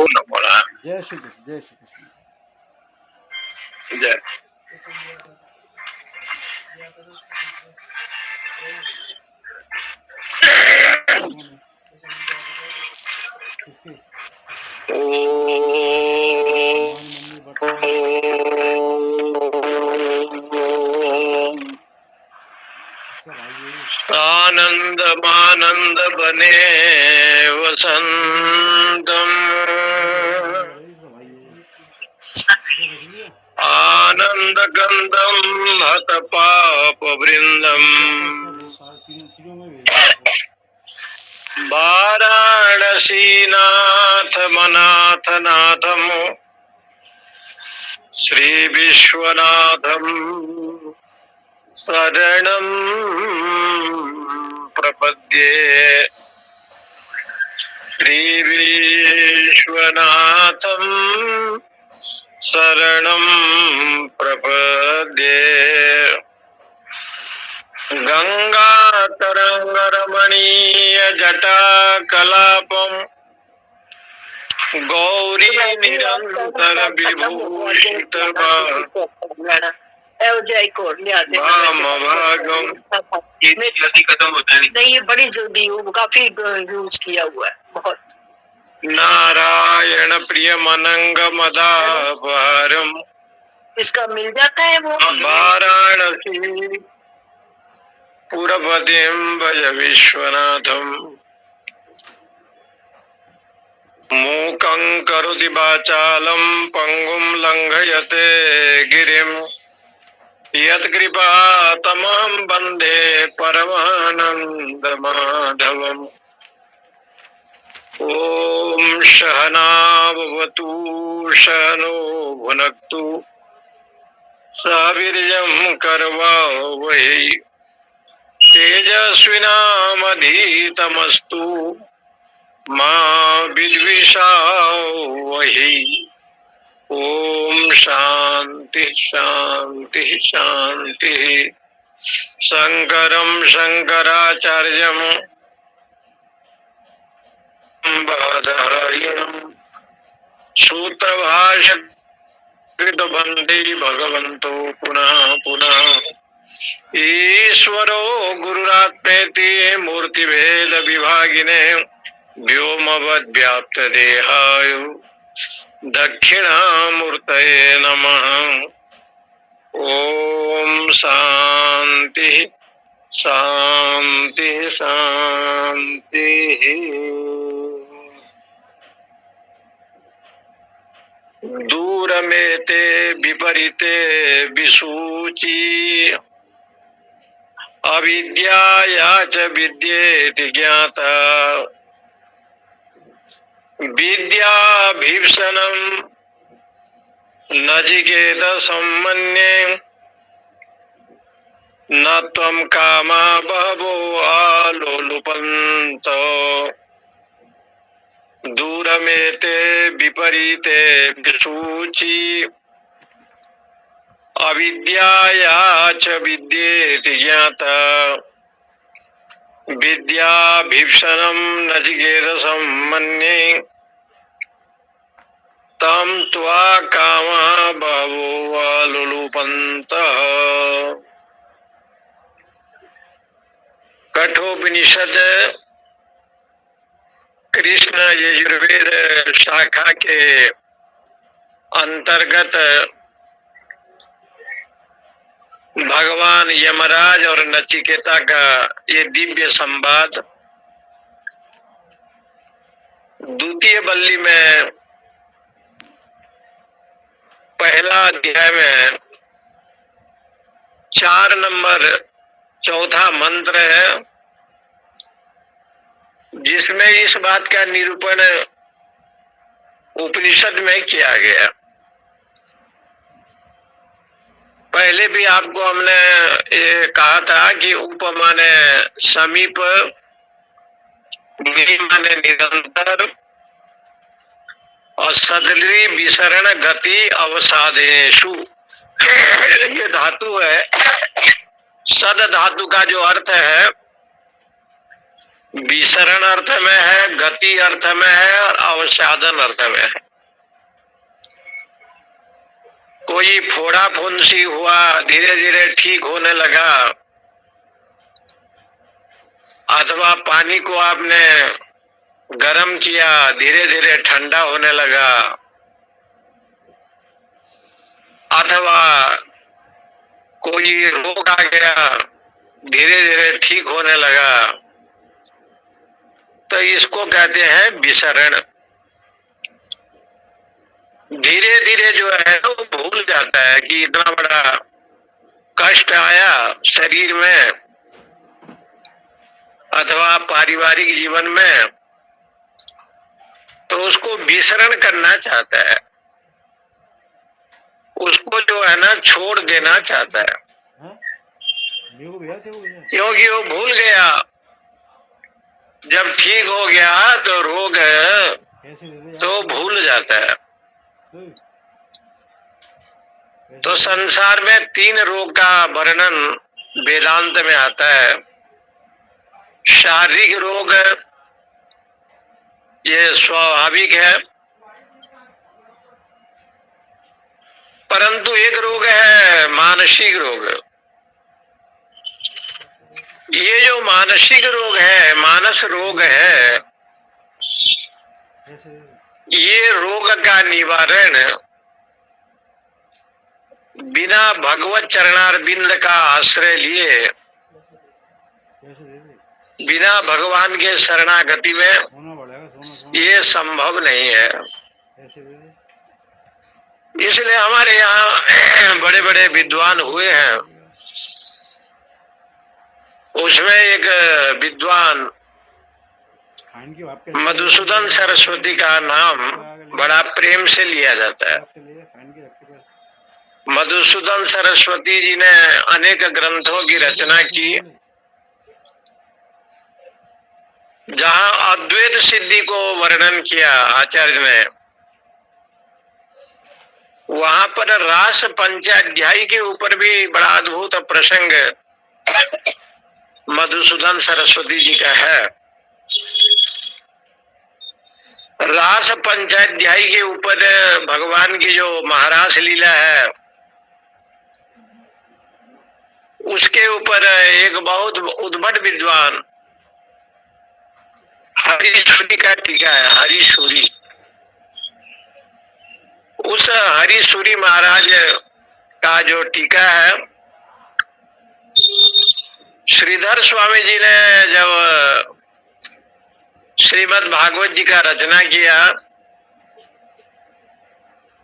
नमो नारायण। जय श्री कृष्ण, जय श्री कृष्ण। जय। किसकी? ओम हमारी मम्मी व्हाट्सएप इसका भाई है ये। आनंद मानंद बने वसंतम इसका भाई है ये। इसको देख लिया? आनंद गंधम हत पाप वृंदम तीनों में भेज दिया। वाराणसी नाथ मनाथ नाथम श्री विश्वनाथम शरणं प्रपद्ये। श्री विश्वनाथं शरणं प्रपद्ये। गंगा तरंग रमणीय जटा कलापम गौरी निरंतर विभूषित भागम। जल्दी खत्म होता है नहीं, ये बड़ी जल्दी काफी यूज किया हुआ है बहुत। नारायण प्रिय मनंग मदापहरम इसका मिल जाता है वो। वाराणसी पुरपतिम भज विश्वनाथम मूकं करोति वाचालं पंगुं लंघयते गिरिं यत्कृपा तमहं वन्दे परमानन्दमाधवम्। ॐ सहना भवतु सहनो भुनक्तु सह वीर्यं करवावहै तेजस्विनामधीतमस्तु मा विद्विषावहै। ओम शांति शांति शांति। शंकरं शंकराचार्यं बादरायणं सूत्रभाष्य कृत वंदे भगवन्तो पुनः पुनः। ईश्वरो गुरुरात्मेति मूर्तिभेद विभागिने व्योमवद्व्याप्त देहाय दक्षिणामूर्तये नमः। ओम शांति शांति शांति। दूर में ते विपरीते विसूची अविद्याया च विद्येति ज्ञाता विद्याभीषणं नचिकेत सम्मन्ये न त्वं कामा बहवो आलोलुपन्त। दूरमेते विपरीते विसूची अविद्याया च विद्येति ज्ञाता विद्याभीषणं नचिकेतसं मन्ये तं त्वा कामा बहवो आलोलुपन्तः। कठोपनिषद कृष्ण यजुर्वेद शाखा के अंतर्गत भगवान यमराज और नचिकेता का ये दिव्य संवाद द्वितीय बल्ली में पहला अध्याय में 4 नंबर चौथा मंत्र है, जिसमें इस बात का निरूपण उपनिषद में किया गया। पहले भी आपको हमने ये कहा था कि उप माने समीप, माने निरंतर और सदली विसरण गति अवसादेशु ये धातु है। सद धातु का जो अर्थ है विसरण अर्थ में है, गति अर्थ में है और अवसादन अर्थ में है। कोई फोड़ा फुंसी हुआ, धीरे धीरे ठीक होने लगा, अथवा पानी को आपने गर्म किया, धीरे धीरे ठंडा होने लगा, अथवा कोई रोग आ गया, धीरे धीरे ठीक होने लगा, तो इसको कहते हैं विसरण। धीरे धीरे जो है वो भूल जाता है कि इतना बड़ा कष्ट आया शरीर में अथवा पारिवारिक जीवन में, तो उसको विसरण करना चाहता है, उसको जो है ना छोड़ देना चाहता है, क्योंकि वो भूल गया। जब ठीक हो गया तो रोग तो भूल जाता है। तो संसार में 3 रोग का वर्णन वेदांत में आता है। शारीरिक रोग ये स्वाभाविक है, परंतु एक रोग है मानसिक रोग। ये जो मानसिक रोग है, मानस रोग है, ये रोग का निवारण बिना भगवत चरणारविंद का आश्रय लिए, बिना भगवान के शरणागति में ये संभव नहीं है। इसलिए हमारे यहाँ बड़े बड़े विद्वान हुए हैं। उसमें एक विद्वान मधुसूदन सरस्वती का नाम बड़ा प्रेम से लिया जाता है। मधुसूदन सरस्वती जी ने अनेक ग्रंथों की रचना की, जहां अद्वैत सिद्धि को वर्णन किया आचार्य ने, वहां पर रास पंचाध्यायी के ऊपर भी बड़ा अद्भुत प्रसंग मधुसूदन सरस्वती जी का है। रास पंचाध्यायी के ऊपर भगवान की जो महारास लीला है, उसके ऊपर एक बहुत उद्भट विद्वान हरिसूरी का टीका है। हरिसूरी, उस हरिसूरी महाराज का जो टीका है, श्रीधर स्वामी जी ने जब श्रीमद् भागवत जी का रचना किया,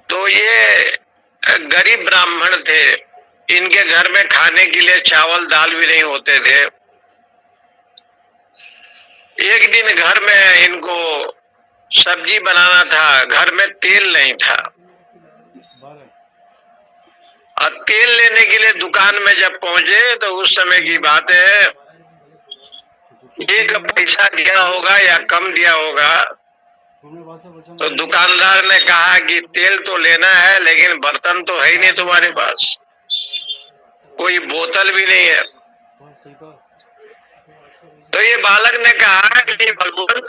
तो ये गरीब ब्राह्मण थे, इनके घर में खाने के लिए चावल दाल भी नहीं होते थे। एक दिन घर में इनको सब्जी बनाना था, घर में तेल नहीं था, और तेल लेने के लिए दुकान में जब पहुंचे तो उस समय की बात है, 1 पैसा दिया होगा या कम दिया होगा। तो दुकानदार ने कहा कि तेल तो लेना है, लेकिन बर्तन तो है ही नहीं तुम्हारे पास, कोई बोतल भी नहीं है। तो ये बालक ने कहा कि भगवान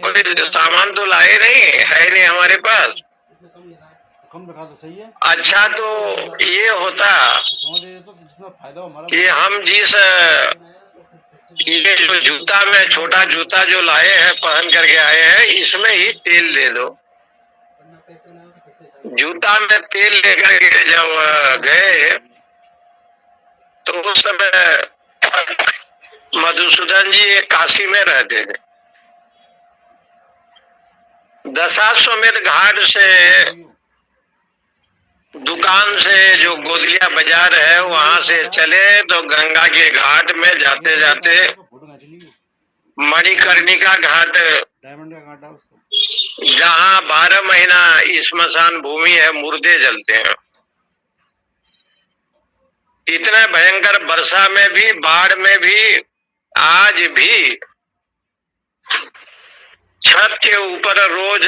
कोई सामान तो लाए नहीं, है नहीं हमारे पास। अच्छा, तो ये होता कि हम जिस ये जो जूता में छोटा जूता जो लाए हैं, पहन करके आए हैं, इसमें ही तेल दे दो। जूता में तेल लेकर के जब गए तो उस समय मधुसूदन जी एक काशी में रहते थे। दशाश्वमेध घाट से दुकान से जो गोदलिया बाजार है वहां से चले तो गंगा के घाट में जाते जाते मणिकर्णिका घाट, जहाँ 12 महीना श्मशान भूमि है, मुर्दे जलते हैं। इतने भयंकर वर्षा में भी, बाढ़ में भी, आज भी छत के ऊपर रोज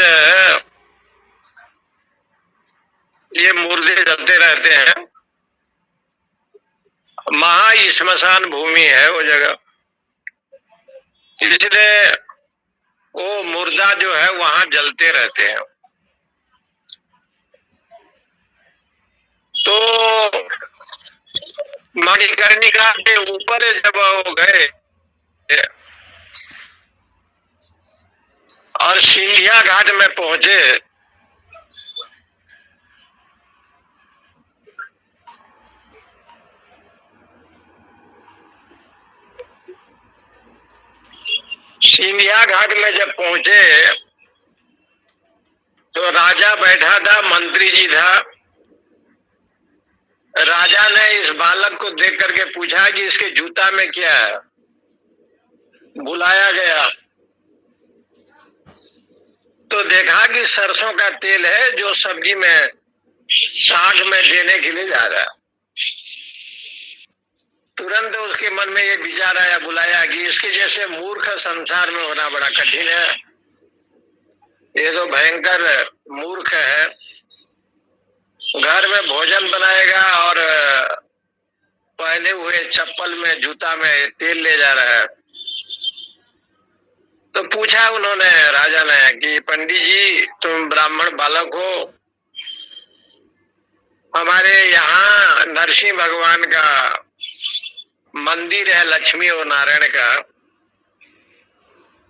ये मुर्दे जलते रहते हैं। महा श्मशान भूमि है वो जगह। इसलिए वो मुर्दा जो है वहां जलते रहते हैं। तो मणिकर्णिका के ऊपर जब वो गए और सिंधिया घाट में पहुंचे, सिंधिया घाट में जब पहुंचे तो राजा बैठा था, मंत्री जी था। राजा ने इस बालक को देख करके पूछा कि इसके जूता में क्या है। बुलाया गया तो देखा कि सरसों का तेल है जो सब्जी में, साग में देने के लिए जा रहा है। तुरंत उसके मन में ये विचार आया, बुलाया कि इसके जैसे मूर्ख संसार में होना बड़ा कठिन है। ये तो भयंकर मूर्ख है, घर में भोजन बनाएगा और पहने हुए चप्पल में, जूता में तेल ले जा रहा है। तो पूछा उन्होंने, राजा ने, कि पंडित जी तुम ब्राह्मण बालक हो, हमारे यहाँ नरसिंह भगवान का मंदिर है, लक्ष्मी और नारायण का,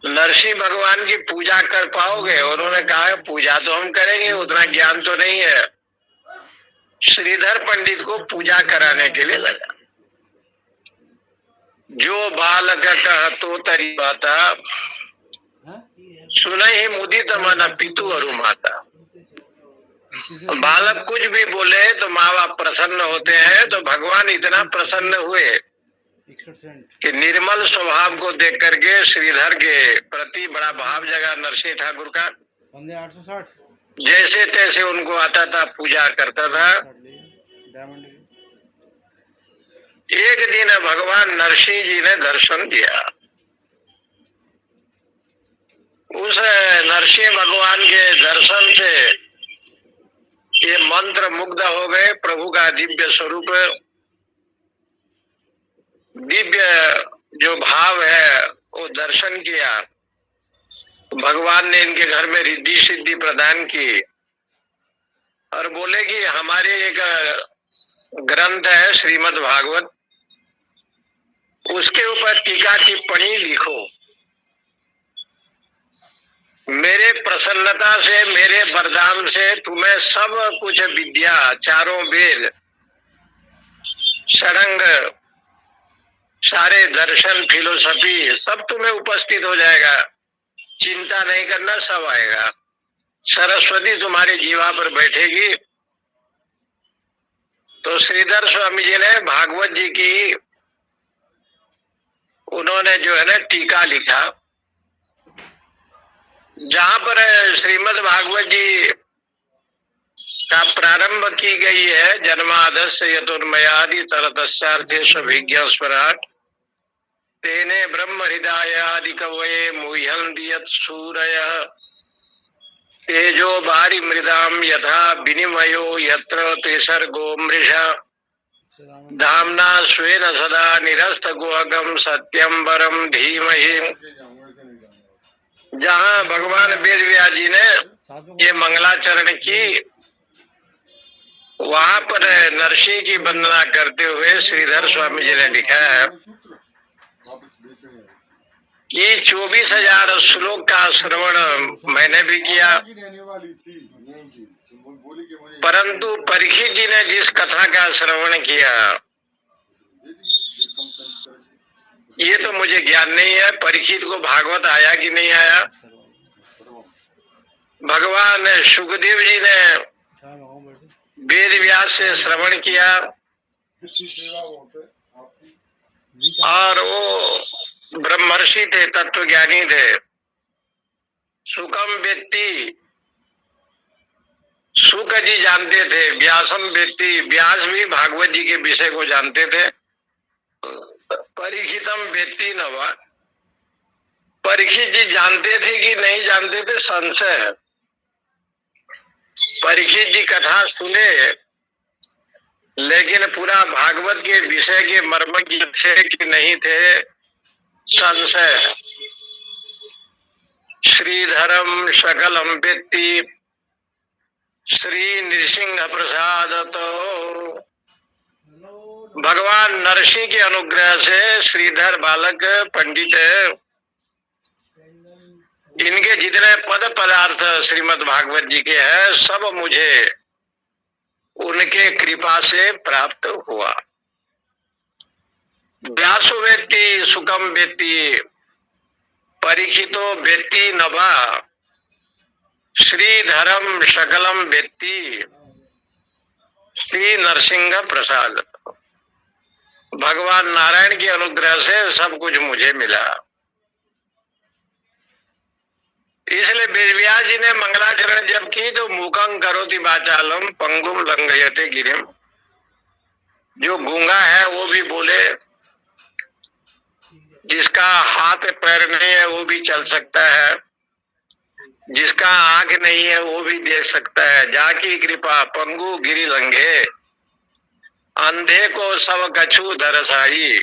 नरसिंह भगवान की पूजा कर पाओगे? उन्होंने कहा पूजा तो हम करेंगे, उतना ज्ञान तो नहीं है। श्रीधर पंडित को पूजा कराने के लिए लगा। जो बालक कह तो तरी बाता, सुना ही मुदित मन पितु अरु माता। बालक कुछ भी बोले तो माँ बाप प्रसन्न होते हैं। तो भगवान इतना प्रसन्न हुए कि निर्मल स्वभाव को देख करके श्रीधर के प्रति बड़ा भाव जगा नरसिंह ठाकुर का। 860 जैसे तैसे उनको आता था, पूजा करता था। एक दिन भगवान नरसिंह जी ने दर्शन दिया। उस नरसिंह भगवान के दर्शन से ये मंत्र मुग्ध हो गए। प्रभु का दिव्य स्वरूप, दिव्य जो भाव है वो दर्शन किया। भगवान ने इनके घर में रिद्धि सिद्धि प्रदान की और बोले कि हमारे एक ग्रंथ है श्रीमद् भागवत, उसके ऊपर टीका टिप्पणी लिखो। मेरे प्रसन्नता से, मेरे वरदान से तुम्हें सब कुछ विद्या, चारों वेद, षडंग, सारे दर्शन, फिलोसफी सब तुम्हें उपस्थित हो जाएगा। चिंता नहीं करना, सब आएगा। सरस्वती तुम्हारे जीवा पर बैठेगी। तो श्रीधर स्वामी जी ने भागवत जी की, उन्होंने जो है ना टीका लिखा, जहां पर श्रीमद् भागवत जी का प्रारंभ की गई है, जन्मादस्य यतुर्मयादि तरतस्यार्थेषु अभिज्ञस्वराट् तेने ब्रह्म हृदयादि कवये मुह्यन्ति यत् सूरयः तेजो वारि मृदाम यथा विनिमयो यत्र तेसर्गो मृषा धाम्ना स्वेन सदा निरस्तगुहकं सत्यं परं धीमहि। जहाँ भगवान वेद व्यास जी ने ये मंगलाचरण की, वहां पर नरसिंह की वंदना करते हुए श्रीधर स्वामी जी ने लिखा है कि 24,000 श्लोक का श्रवण मैंने भी किया, परंतु परीक्षित जी ने जिस कथा का श्रवण किया ये तो मुझे ज्ञान नहीं है। परीक्षित को भागवत आया कि नहीं आया? भगवान सुखदेव जी ने वेद व्यास से श्रवण किया और वो ब्रह्मर्षि थे, तत्वज्ञानी थे। सुखम व्यक्ति सुख जी जानते थे, व्यासम व्यक्ति व्यास भी भागवत जी के विषय को जानते थे। परीक्षितम व्यक्ति न हुआ, परीक्षित जी जानते थे कि नहीं जानते थे, संशय है। परीक्षित जी कथा सुने लेकिन पूरा भागवत के विषय के मर्म की थे कि नहीं थे, संशय है। श्रीधरम सकलम वेत्ति श्री नृसिंह प्रसाद। तो भगवान नरसिंह के अनुग्रह से श्रीधर बालक पंडित इनके जितने पद पदार्थ श्रीमद् भागवत जी के हैं सब मुझे उनके कृपा से प्राप्त हुआ। व्यासो वेत्ति सुखम वेत्ति परीक्षितो वेत्ति नभा श्रीधरम सकलम वेत्ति श्री नरसिंह प्रसाद। भगवान नारायण के अनुग्रह से सब कुछ मुझे मिला। इसलिए वेदव्यास जी ने मंगलाचरण जब की तो मूकं करोति वाचालम पंगुम लंघयते गिरिम। जो गूंगा है वो भी बोले, जिसका हाथ पैर नहीं है वो भी चल सकता है, जिसका आंख नहीं है वो भी देख सकता है। जाकी कृपा पंगु गिरि लंघे अंधे को सब कछु दरसाई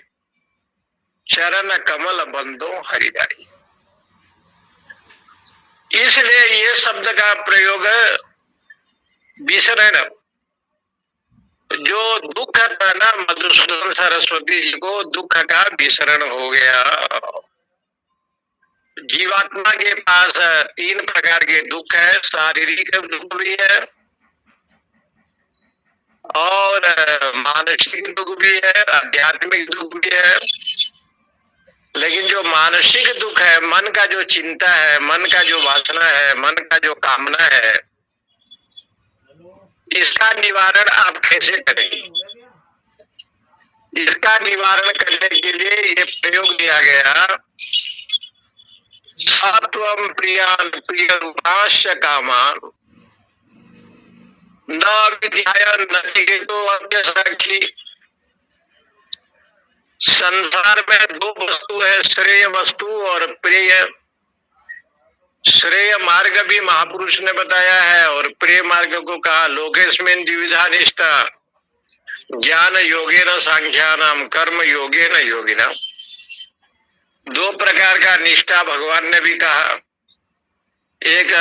चरण कमल बंदो हरिदाई। इसलिए ये शब्द का प्रयोग विसरण, जो दुख था ना मधुसूदन सरस्वती जी को दुख का विसरण हो गया। जीवात्मा के पास 3 प्रकार के दुख है, शारीरिक दुख भी है और मानसिक दुख भी है, आध्यात्मिक दुख भी है। लेकिन जो मानसिक दुख है, मन का जो चिंता है, मन का जो वासना है, मन का जो कामना है, इसका निवारण आप कैसे करेंगे? इसका निवारण करने के लिए ये प्रयोग दिया गया, सत्वम प्रियान प्रिय रूपाश्च कामान न विद्याय नचिकेतो अद्य साक्षी। संसार में 2 वस्तु है, श्रेय वस्तु और प्रिय। श्रेय मार्ग भी महापुरुष ने बताया है और प्रिय मार्ग को कहा लोकेस्मिन् द्विविधा निष्ठा ज्ञान योगेन सांख्यानाम कर्म योगेन योगिनाम। 2 प्रकार का निष्ठा भगवान ने भी कहा, एक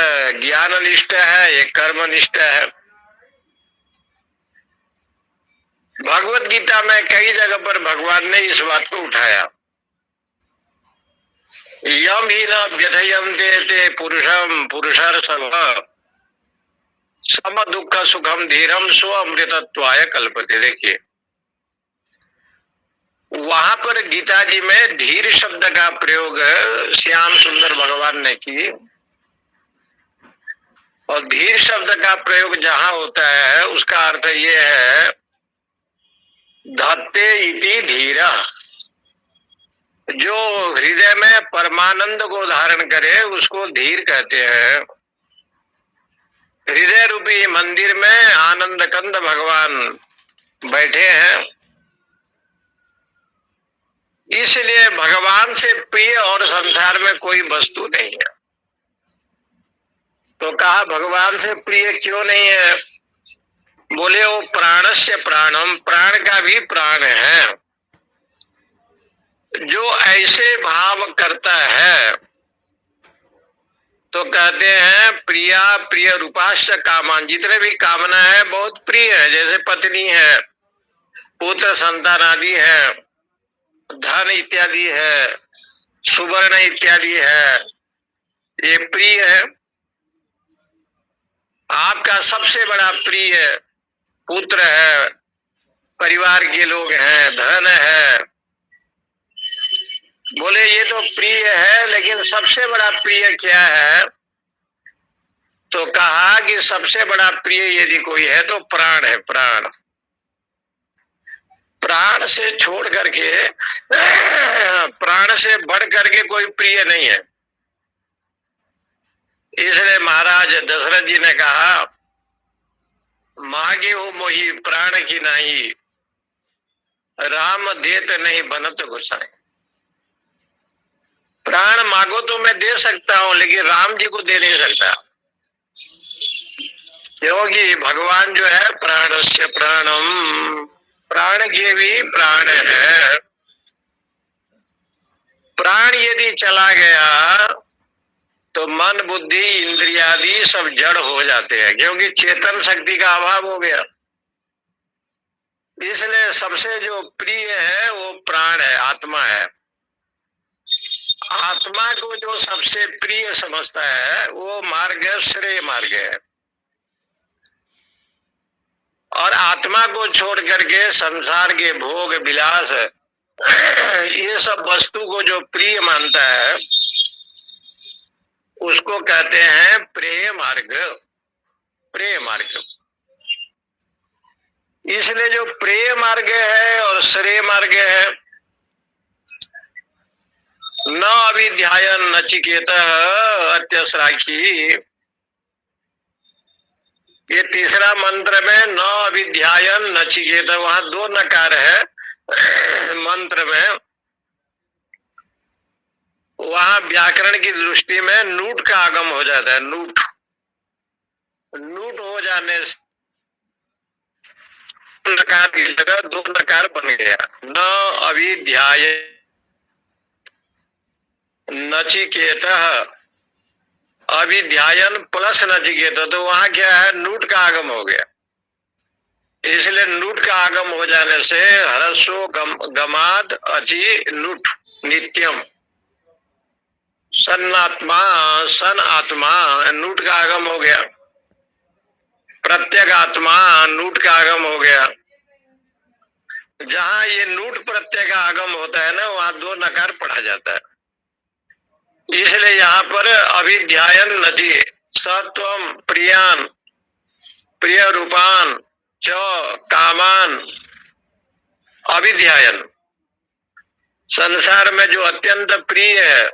ज्ञान निष्ठा है, एक कर्म निष्ठा है। भगवत गीता में कई जगह पर भगवान ने इस बात को उठाया। यम ही न व्यथयन्ते ते पुरुषम पुरुषर्षभ सम दुख सुखम धीरम स्व अमृतत्वाय कल्पते। देखिए वहां पर गीता जी में धीर शब्द का प्रयोग श्याम सुंदर भगवान ने की, और धीर शब्द का प्रयोग जहां होता है उसका अर्थ ये है धत्ते इति धीरा। जो हृदय में परमानंद को धारण करे उसको धीर कहते हैं। हृदय रूपी मंदिर में आनंद कंद भगवान बैठे हैं, इसलिए भगवान से प्रिय और संसार में कोई वस्तु नहीं है। तो कहा भगवान से प्रिय क्यों नहीं है? बोले वो प्राणस्य प्राणम, प्राण का भी प्राण है। जो ऐसे भाव करता है तो कहते हैं प्रिया प्रिय रूपाश्च कामान। जितने भी कामना है बहुत प्रिय है, जैसे पत्नी है, पुत्र संतान आदि है, धन इत्यादि है, सुवर्ण इत्यादि है, ये प्रिय है। आपका सबसे बड़ा प्रिय पुत्र है, परिवार के लोग हैं, धन है। बोले ये तो प्रिय है, लेकिन सबसे बड़ा प्रिय क्या है? तो कहा कि सबसे बड़ा प्रिय यदि कोई है तो प्राण है। प्राण, प्राण से छोड़ करके प्राण से बढ़ करके कोई प्रिय नहीं है। इसलिए महाराज दशरथ जी ने कहा मांगे हो मोही प्राण की नाही, राम देत नहीं बनत गोसाई। प्राण मांगो तो मैं दे सकता हूं, लेकिन राम जी को दे नहीं सकता, क्योंकि भगवान जो है प्राणस्य प्राणम, प्राण के भी प्राण है। प्राण यदि चला गया तो मन बुद्धि इंद्रियादि सब जड़ हो जाते हैं, क्योंकि चेतन शक्ति का अभाव हो गया। इसलिए सबसे जो प्रिय है वो प्राण है, आत्मा है। आत्मा को जो सबसे प्रिय समझता है वो मार्ग है, श्रेय मार्ग है। और आत्मा को छोड़ करके संसार के भोग विलास ये सब वस्तु को जो प्रिय मानता है उसको कहते हैं प्रेय मार्ग। प्रेय मार्ग। इसलिए जो प्रेय मार्ग है और श्रेय मार्ग है, न अविध्यायन नचिकेतः अत्यसराखी, ये तीसरा मंत्र में न अविध्यायन नचिकेत, वहां दो नकार है मंत्र में। वहां व्याकरण की दृष्टि में नूट का आगम हो जाता है। नूट नूट हो जाने से नकार की जगह दो नकार बन गया। न अविध्याय नचिकेत, अविध्यायन प्लस नचिकेत, तो वहां क्या है, नूट का आगम हो गया। इसलिए नूट का आगम हो जाने से हरसो गमाद अचि नूट नित्यम, सन्नात्मा सन आत्मा, नूट का आगम हो गया। प्रत्येक आत्मा, नूट का आगम हो गया। जहां ये नूट प्रत्यय का आगम होता है ना, वहां दो नकार पढ़ा जाता है। इसलिए यहाँ पर अविध्यायन नची सत्वम प्रियान प्रिय रूपान च कामान अविध्यायन, संसार में जो अत्यंत प्रिय है,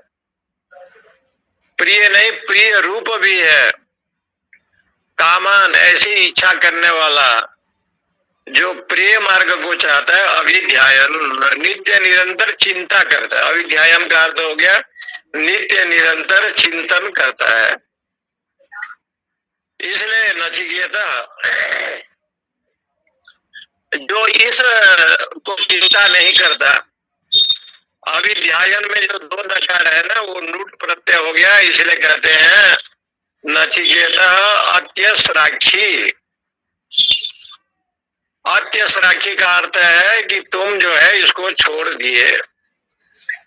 प्रिय नहीं प्रिय रूप भी है, कामान ऐसी इच्छा करने वाला जो प्रिय मार्ग को चाहता है, अविध्यायन नित्य निरंतर चिंता करता है। अविध्यायन का अर्थ हो गया नित्य निरंतर चिंतन करता है। इसलिए नचिकेता जो इस को चिंता नहीं करता, अविध्यायन में जो दो नकार है ना, वो नूट प्रत्यय हो गया। इसलिए कहते हैं नचिकेता अत्यसराक्षी। अत्यसराक्षी का अर्थ है कि तुम जो है इसको छोड़ दिए,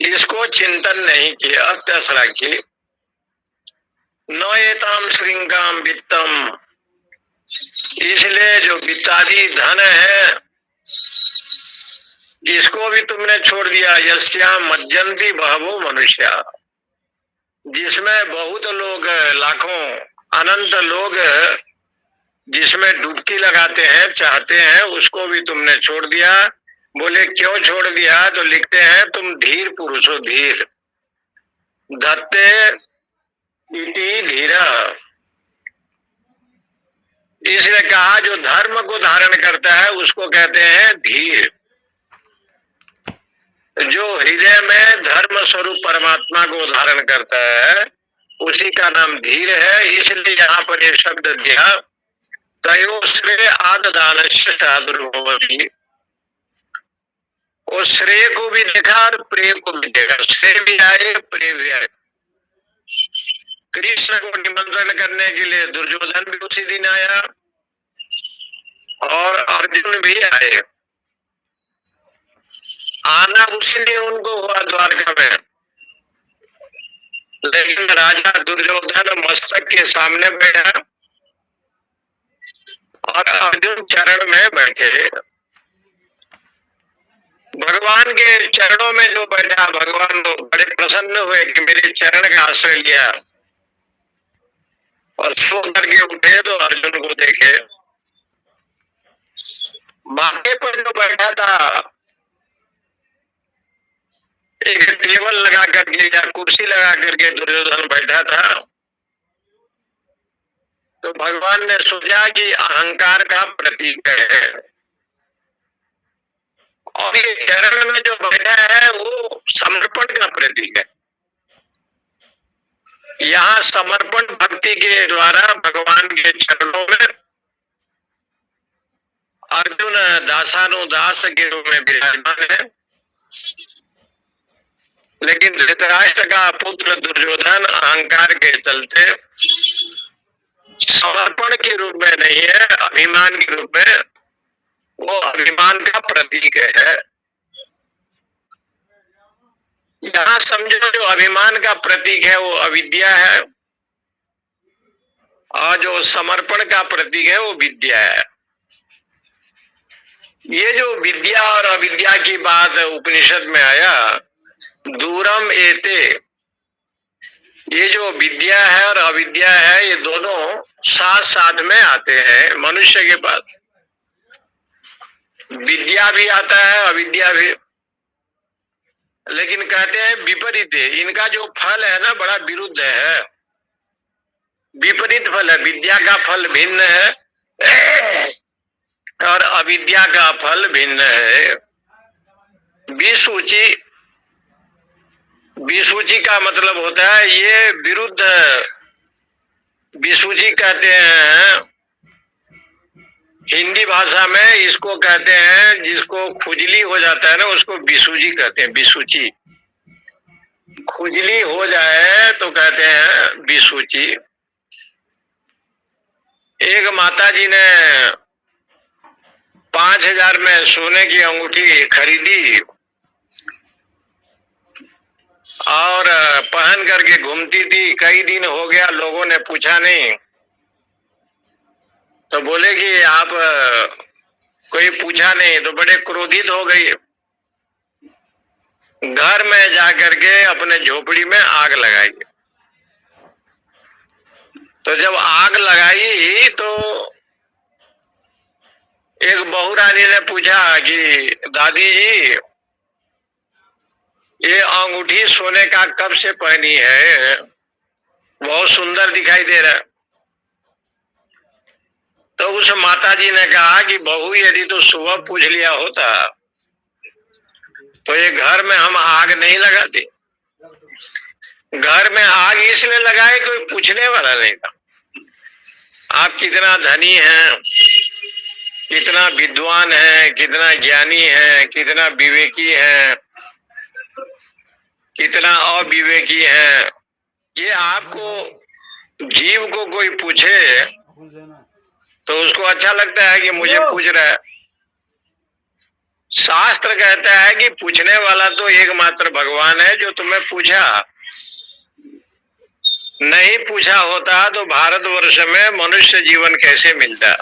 इसको चिंतन नहीं किया। अत्यसराक्षी नएताम श्रृंगाम वित्तम, इसलिए जो वित्तादि धन है इसको भी तुमने छोड़ दिया। यस्याम मज्जन्ति बहवो मनुष्य, जिसमें बहुत लोग, लाखों अनंत लोग जिसमें डुबकी लगाते हैं, चाहते हैं, उसको भी तुमने छोड़ दिया। बोले क्यों छोड़ दिया, तो लिखते हैं तुम धीर पुरुष हो। धीर धत्ते इति धीरा, इसलिए कहा जो धर्म को धारण करता है उसको कहते हैं धीर। जो हृदय में धर्म स्वरूप परमात्मा को धारण करता है उसी का नाम धीर है। इसलिए यहाँ पर ये शब्द दिया तयो श्रेय आददान साधुर्भवति, वो श्रेय को भी देखा और प्रेय को भी देखा। श्रेय भी आए, प्रेय भी आए। कृष्ण को निमंत्रण करने के लिए दुर्योधन भी उसी दिन आया और अर्जुन भी आए। आना उसी दिन उनको हुआ द्वारका में, लेकिन राजा दुर्योधन मस्तक के सामने बैठा और अर्जुन चरण में बैठे। भगवान के चरणों में जो बैठा, भगवान तो बड़े प्रसन्न हुए कि मेरे चरण का आश्रय लिया, और सो करके उठे तो अर्जुन को देखे। माथे पर जो बैठा था, एक टेबल लगा करके या कुर्सी लगा करके दुर्योधन बैठा था, तो भगवान ने सोचा कि अहंकार का प्रतीक है, और ये चरण में जो बैठा है वो समर्पण का प्रतीक है। यहाँ समर्पण भक्ति के द्वारा भगवान के चरणों में अर्जुन दासानुदास के रूप में विराजमान है। लेकिन धृतराष्ट्र का पुत्र दुर्योधन अहंकार के चलते समर्पण के रूप में नहीं है, अभिमान के रूप में, वो अभिमान का प्रतीक है। यहां समझो जो अभिमान का प्रतीक है वो अविद्या है, और जो समर्पण का प्रतीक है वो विद्या है। ये जो विद्या और अविद्या की बात उपनिषद में आया, दूरम एते, ये जो विद्या है और अविद्या है, ये दोनों साथ साथ में आते हैं मनुष्य के पास। विद्या भी आता है, अविद्या भी, लेकिन कहते हैं विपरीत है। इनका जो फल है ना, बड़ा विरुद्ध है, विपरीत फल है। विद्या का फल भिन्न है और अविद्या का फल भिन्न है। विसूची, विसूची का मतलब होता है ये विरुद्ध। विसूची कहते हैं हिंदी भाषा में, इसको कहते हैं जिसको खुजली हो जाता है ना, उसको विसूची कहते हैं। विसूची, खुजली हो जाए तो कहते हैं विसूची। एक माता जी ने 5,000 में सोने की अंगूठी खरीदी और पहन करके घूमती थी। कई दिन हो गया, लोगों ने पूछा नहीं, तो बोले कि आप कोई पूछा नहीं, तो बड़े क्रोधित हो गई। घर में जाकर के अपने झोपड़ी में आग लगाई। तो जब आग लगाई तो एक बहू रानी ने पूछा कि दादी जी, ये अंगूठी सोने का कब से पहनी है, बहुत सुंदर दिखाई दे रहा है। तो उस माता जी ने कहा कि बहू, यदि तो सुबह पूछ लिया होता तो ये घर में हम आग नहीं लगाते। घर में आग इसलिए लगाए कोई पूछने वाला नहीं था। आप कितना धनी हैं, कितना विद्वान है, कितना ज्ञानी है, कितना विवेकी है, कितना अविवेकी है, ये आपको जीव को कोई पूछे तो उसको अच्छा लगता है कि मुझे पूछ रहा है। शास्त्र कहता है कि पूछने वाला तो एकमात्र भगवान है, जो तुम्हें पूछा। नहीं पूछा होता तो भारतवर्ष में मनुष्य जीवन कैसे मिलता,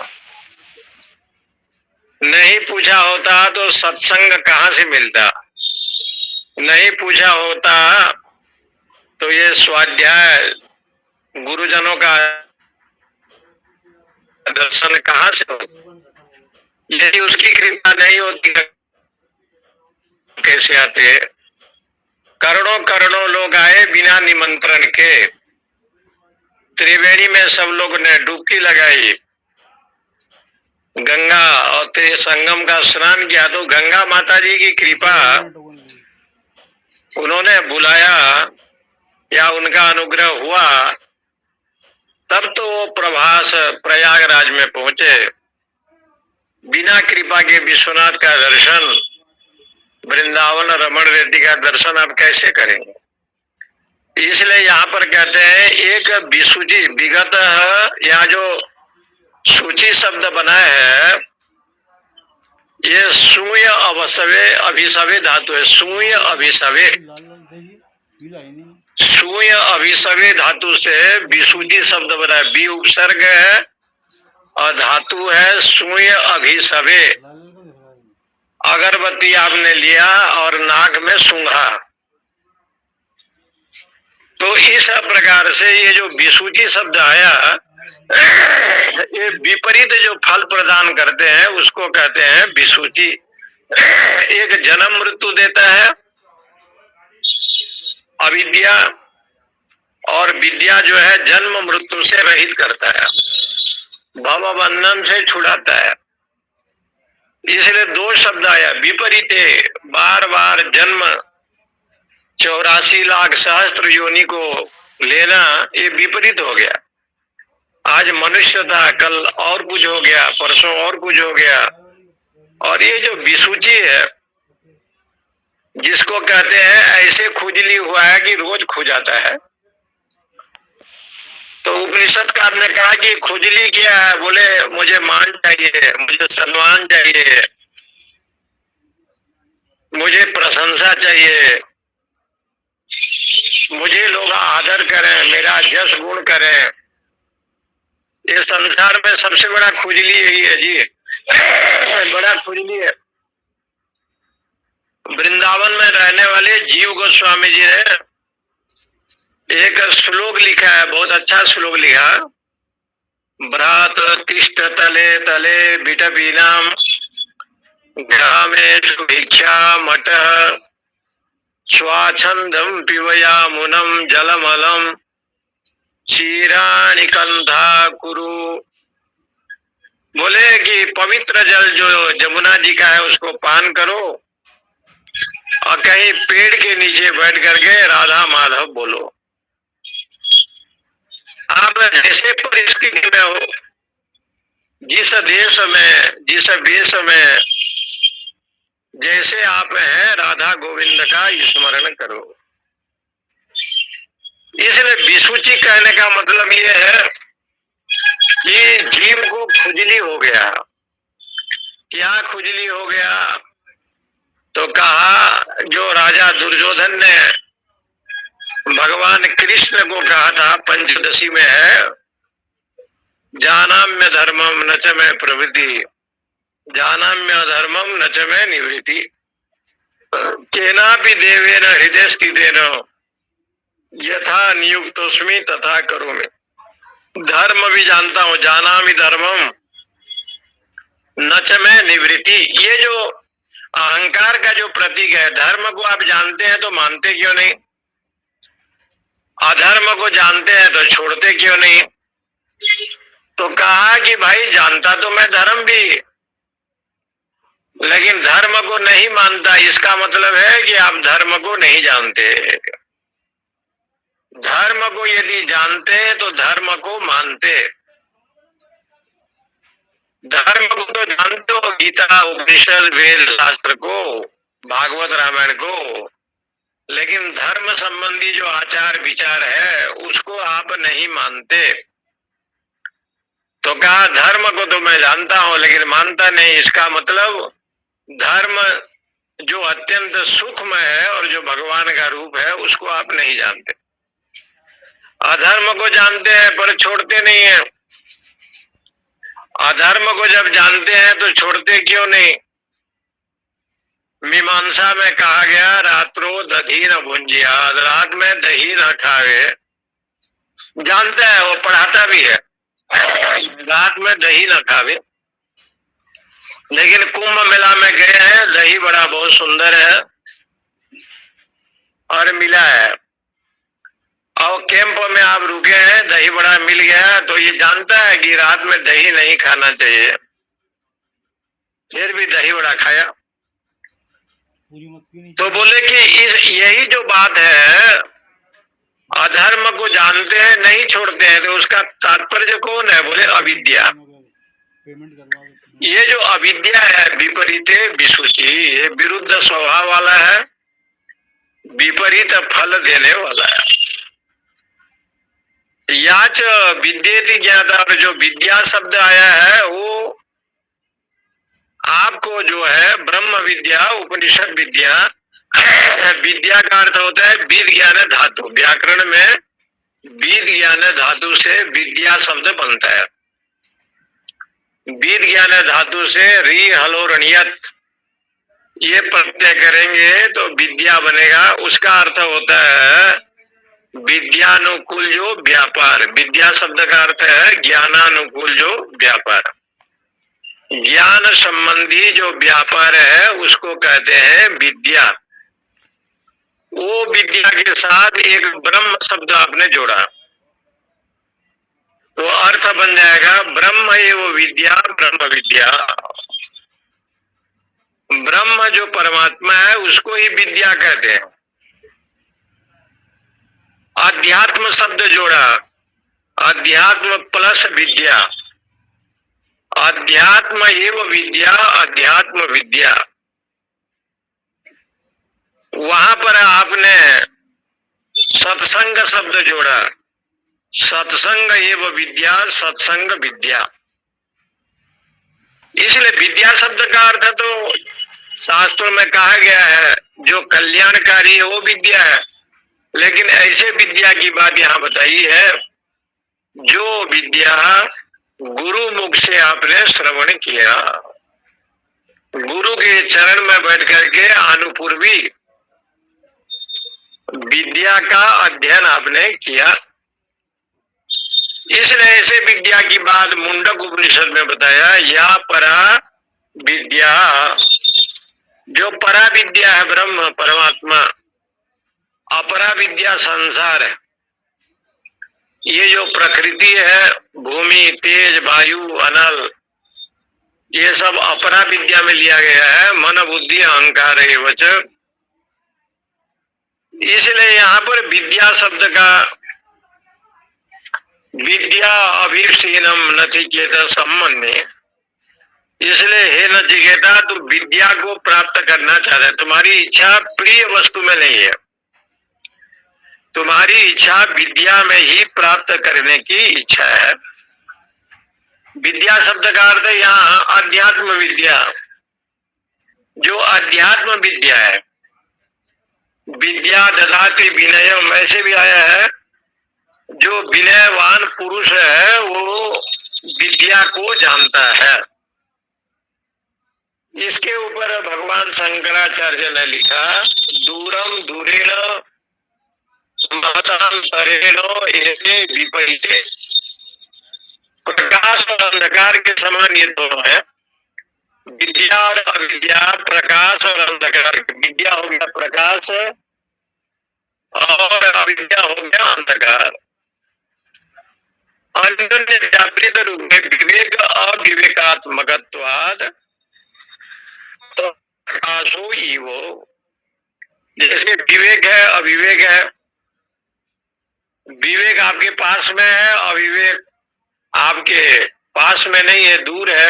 नहीं पूछा होता तो सत्संग कहाँ से मिलता, नहीं पूछा होता तो ये स्वाध्याय गुरुजनों का दर्शन कहाँ से हो। यदि उसकी कृपा नहीं होती कैसे आते। करोड़ों करोड़ों लोग आए बिना निमंत्रण के। त्रिवेणी में सब लोग ने डुबकी लगाई, गंगा और संगम का स्नान किया, तो गंगा माता जी की कृपा, उन्होंने बुलाया या उनका अनुग्रह हुआ, तब तो वो प्रभास प्रयागराज में पहुंचे। बिना कृपा के विश्वनाथ का दर्शन, वृंदावन रमण रेड्डी का दर्शन आप कैसे करेंगे। इसलिए यहाँ पर कहते हैं एक विसूची, विगत, यहाँ जो सूची शब्द बना है ये सूय अवसवे अभिसवे धातु है। सूय अभिसवे, सूय अभिसवे धातु से विसूची शब्द बना है। बी उपसर्ग है और धातु है सूय अभिसवे। अगरबत्ती आपने लिया और नाक में सूंघा, तो इस प्रकार से ये जो विसूची शब्द आया, ये विपरीत जो फल प्रदान करते हैं उसको कहते हैं विसूची। एक जन्म मृत्यु देता है अविद्या, और विद्या जो है जन्म मृत्यु से रहित करता है, भव बंधन से छुड़ाता है। इसलिए दो शब्द आया विपरीत, बार बार जन्म 84 लाख सहस्त्र योनि को लेना, ये विपरीत हो गया। आज मनुष्य था, कल और कुछ हो गया, परसों और कुछ हो गया। और ये जो विसूची है जिसको कहते हैं ऐसे खुजली हुआ है कि रोज खुजाता है। तो उपनिषदकार ने कहा कि खुजली क्या है? बोले मुझे मान चाहिए, मुझे सम्मान चाहिए, मुझे प्रशंसा चाहिए, मुझे लोग आदर करें, मेरा जस गुण करें। ये संसार में सबसे बड़ा खुजली यही है जी। बड़ा खुजली है। वृंदावन में रहने वाले जीव गोस्वामी जी ने एक श्लोक लिखा है, बहुत अच्छा श्लोक लिखा। भ्रात तिष्ठ तले तले बिटपीनाम ग्रामेषु भिक्षा मठ स्वाच्छंदम पिबया मुनम जलमलम क्षीराणि कंधा कुरु। बोले कि पवित्र जल जो जमुना जी का है उसको पान करो और कहीं पेड़ के नीचे बैठ करके राधा माधव बोलो। आप जैसे परिस्थिति में हो, जिस देश में, जिस वेश में जैसे आप हैं, राधा गोविंद का स्मरण करो। इसलिए विसूची कहने का मतलब ये है कि जीव को खुजली हो गया। क्या खुजली हो गया? तो कहा जो राजा दुर्योधन ने भगवान कृष्ण को कहा था, पंचदशी में है, जानाम्य धर्मम न च में प्रवृत्ति, जानाम्य धर्मम न च में निवृत्ति, केनापि देवेन हृदय स्थितेन यथा नियुक्तोस्मि तथा करोमि। धर्म भी जानता हूँ, जानामि धर्मम न च में निवृत्ति। ये जो अहंकार का जो प्रतीक है, धर्म को आप जानते हैं तो मानते क्यों नहीं? अधर्म को जानते हैं तो छोड़ते क्यों नहीं? तो कहा कि भाई जानता तो मैं धर्म भी, लेकिन धर्म को नहीं मानता। इसका मतलब है कि आप धर्म को नहीं जानते। धर्म को यदि जानते तो धर्म को मानते। धर्म को तो जानते हो, गीता उपनिषद वेद शास्त्र को, भागवत रामायण को, लेकिन धर्म संबंधी जो आचार विचार है उसको आप नहीं मानते। तो कहा धर्म को तो मैं जानता हूं लेकिन मानता नहीं। इसका मतलब धर्म जो अत्यंत सूक्ष्म है और जो भगवान का रूप है उसको आप नहीं जानते। अधर्म को जानते हैं पर छोड़ते नहीं है। अधर्म को जब जानते हैं तो छोड़ते क्यों नहीं? मीमांसा में कहा गया रात्रो दधी न भुंजिया, रात में दही न खावे। जानता है, वो पढ़ाता भी है, रात में दही न खावे। लेकिन कुंभ मेला में गए हैं, दही बड़ा बहुत सुंदर है और मिला है, और कैंप में आप रुके हैं, दही बड़ा मिल गया, तो ये जानता है कि रात में दही नहीं खाना चाहिए, फिर भी दही बड़ा खाया। तो बोले कि यही जो बात है, अधर्म को जानते हैं नहीं छोड़ते हैं, तो उसका तात्पर्य कौन है? बोले अविद्या। ये जो अविद्या है विपरीत विसूची, ये विरुद्ध स्वभाव वाला है, विपरीत फल देने वाला है। याच विद्येति ज्ञाता, और जो विद्या शब्द आया है वो आपको जो है ब्रह्म विद्या, उपनिषद विद्या, विद्या का अर्थ होता है विद ज्ञान धातु। व्याकरण में विद ज्ञान धातु से विद्या शब्द बनता है। विद ज्ञान धातु से री हलो रणियत ये प्रत्यय करेंगे तो विद्या बनेगा। उसका अर्थ होता है विद्यानुकूल जो व्यापार। विद्या शब्द का अर्थ है ज्ञानानुकूल जो व्यापार। ज्ञान संबंधी जो व्यापार है उसको कहते हैं विद्या। वो विद्या के साथ एक ब्रह्म शब्द आपने जोड़ा तो अर्थ बन जाएगा ब्रह्म एवं विद्या, ब्रह्म विद्या। ब्रह्म जो परमात्मा है उसको ही विद्या कहते हैं। अध्यात्म शब्द जोड़ा, अध्यात्म प्लस विद्या, अध्यात्म एवं विद्या, अध्यात्म विद्या। वहां पर आपने सत्संग शब्द जोड़ा। सत्संग एवं विद्या, सत्संग विद्या। इसलिए विद्या शब्द का अर्थ तो शास्त्रों में कहा गया है जो कल्याणकारी है वो विद्या है, लेकिन ऐसे विद्या की बात यहाँ बताई है जो विद्या गुरु मुख से आपने श्रवण किया, गुरु के चरण में बैठ करके अनुपूर्वी विद्या का अध्ययन आपने किया। इसलिए ऐसे विद्या की बात मुंडक उपनिषद में बताया, या परा विद्या, जो परा विद्या है ब्रह्म परमात्मा, अपरा विद्या संसार है। ये जो प्रकृति है, भूमि, तेज, वायु, अनल, ये सब अपरा विद्या में लिया गया है। मन, बुद्धि, अहंकार है वचन। इसलिए यहाँ पर विद्या शब्द का विद्या अभिषेनम नचिकेता संबंध, इसलिए हे नचिकेता तू विद्या को प्राप्त करना चाहता है। तुम्हारी इच्छा प्रिय वस्तु में नहीं है, तुम्हारी इच्छा विद्या में ही प्राप्त करने की इच्छा है। विद्या शब्द का अर्थ यहाँ अध्यात्म विद्या, जो अध्यात्म विद्या है। विद्या ददाति विनयम ऐसे भी आया है, जो विनयवान पुरुष है वो विद्या को जानता है। इसके ऊपर भगवान शंकराचार्य ने लिखा, दूरम दूरेण महतांतरेण एते विपरीते। प्रकाश और अंधकार के समान ये दोनों है, विद्या और अविद्या, प्रकाश और अंधकार। विद्या हो गया प्रकाश और अविद्या हो गया अंधकार। अन्योन्य व्यापृत रूप में विवेक अविवेकात्मकत्वाद तो प्रकाशो इवो। जैसे विवेक है अविवेक है, विवेक आपके पास में है, अविवेक आपके पास में नहीं है, दूर है।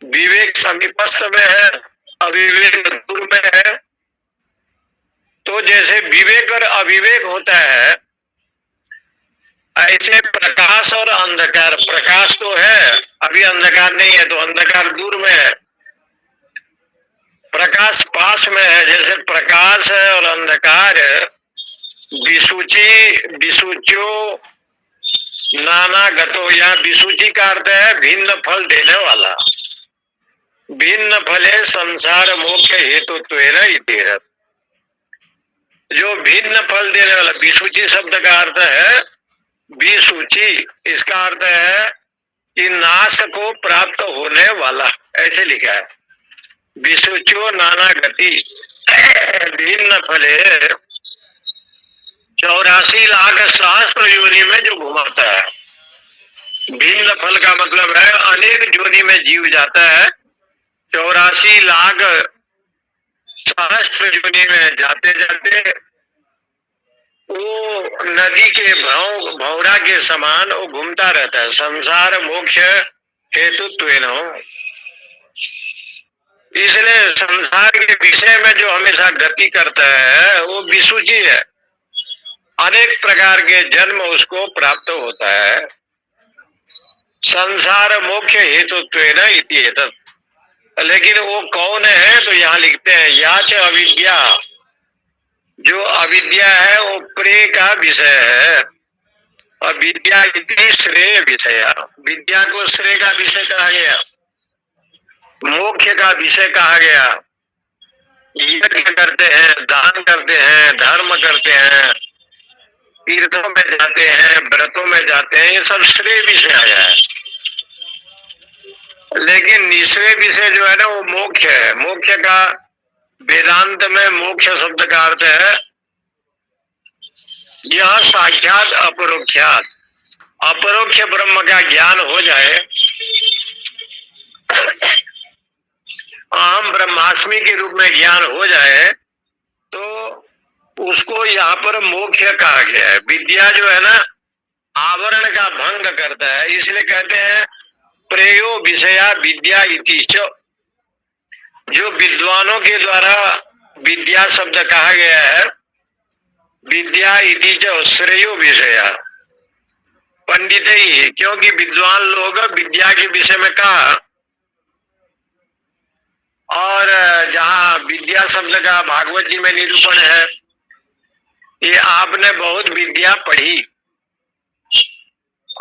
विवेक समीपस्थ में है, अविवेक दूर में है। तो जैसे विवेक और अविवेक होता है, ऐसे प्रकाश और अंधकार। प्रकाश तो है, अभी अंधकार नहीं है, तो अंधकार दूर में है, प्रकाश पास में है। जैसे प्रकाश है और अंधकार है। विसूची विसूच्यो नाना गतो, या विसूची का अर्थ है भिन्न फल देने वाला। भिन्न फले संसार मोक्ष हेतु तीरथ, जो भिन्न फल देने वाला। विसूची शब्द का अर्थ है विसूची, इसका अर्थ है कि नाश को प्राप्त होने वाला, ऐसे लिखा है। विसूचो नाना गति भिन्न फले, 84 लाख सहस्त्र योनि में जो घुमाता है। भिन्न फल का मतलब है अनेक योनि में जीव जाता है। 84 लाख सहस्त्र योनि में जाते जाते वो नदी के भौरा के समान वो घूमता रहता है। संसार मोक्ष हेतुत्वेन, इसलिए संसार के विषय में जो हमेशा गति करता है वो विसूची है। अनेक प्रकार के जन्म उसको प्राप्त होता है। संसार मोक्ष हेतुत्वेन इति एतत्। लेकिन वो कौन है, तो यहाँ लिखते हैं याच अविद्या, जो अविद्या है वो प्रेय का विषय है। और विद्या इति श्रेय विषय, विद्या को श्रेय का विषय कहा गया, मोक्ष का विषय कहा गया। यज्ञ करते हैं, दान करते हैं, धर्म करते हैं, तीर्थों में जाते हैं, व्रतों में जाते हैं, ये सब श्रेय विषय आया है। लेकिन निश्रेय विषय जो है ना वो मोक्ष है। मोक्ष का वेदांत में मोक्ष शब्द का अर्थ है यह साक्षात अपरोक्षात, अपरोक्ष ब्रह्म का ज्ञान हो जाए, अहम ब्रह्मास्मि के रूप में ज्ञान हो जाए, तो उसको यहाँ पर मोक्ष कहा गया है। विद्या जो है ना आवरण का भंग करता है, इसलिए कहते हैं प्रेयो विषया विद्या इति च। जो विद्वानों के द्वारा विद्या शब्द कहा गया है। विद्या इति च श्रेयो विषय पंडित ही, क्योंकि विद्वान लोग विद्या के विषय में कहा। और जहाँ विद्या शब्द का भागवत जी में निरूपण है, ये आपने बहुत विद्या पढ़ी।